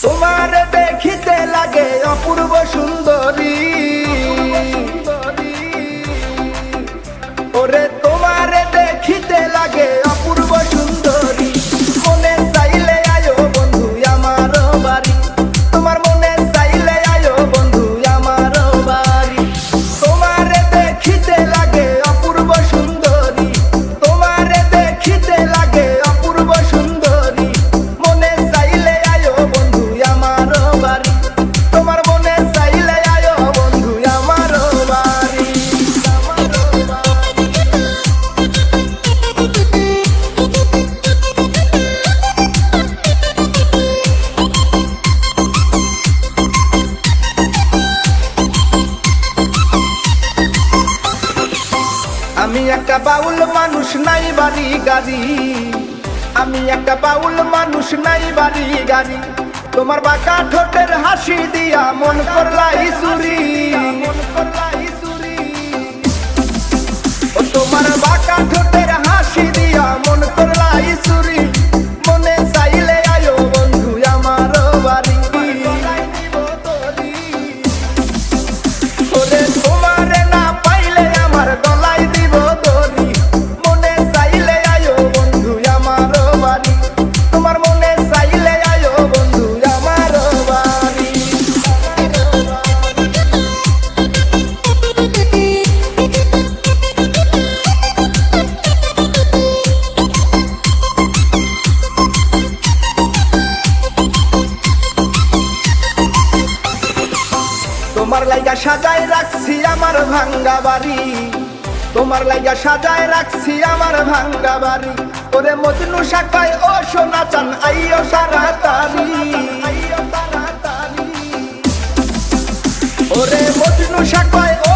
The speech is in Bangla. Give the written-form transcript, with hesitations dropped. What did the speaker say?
তোমার দেখিতে লাগে অপূর্ব সুন্দরী, ওরে তোমার দেখিতে লাগে অপূর্ব সুন্দরী। মনে চাইলে আয়ো বন্ধু আমার বাড়ি, তোমার মনে চাইলে আয়ো বন্ধু আমার বাড়ি। তোমার দেখিতে লাগে অপূর্ব সুন্দরী, তোমার দেখিতে লাগে অপূর্ব সুন্দরী। মনে চাইলে আয়ো বন্ধু আমার বাড়ি, তোমার মনে চাইলে আয়ো বন্ধু আমার বাড়ি। আমি একটা বাউল মানুষ, নাই বাড়ি গাড়ি। আমি একটা বাউল মানুষ, নাই বাড়ি গাড়ি। তোমার বাঁকা ঠোঁটের হাসি দিয়া মন করলাই চুরি, ও তোমার বাঁকা ঠোঁটের হাসি দিয়া মন করলাই চুরি। মনে চাইলে আয়ো বন্ধু আমার বাড়ি, ওরে তোমারে না পাইলে আমার গলায় দিব দড়ি। মনে চাইলে আয়ো বন্ধু আমার বাড়ি, তোমার মনে চাইলে আয়ো বন্ধু আমার বাড়ি। তোমার লাইগা সাজায় রাখছি আমার ভাঙ্গা বাড়ি, তোমার লাইগা সাজায় রাখছি আমার ভাঙ্গা বাড়ি। ওরে মজনু শাখায় ও সোনা চান আইও তাড়াতাড়ি, ওরে মজনু শাখায় ও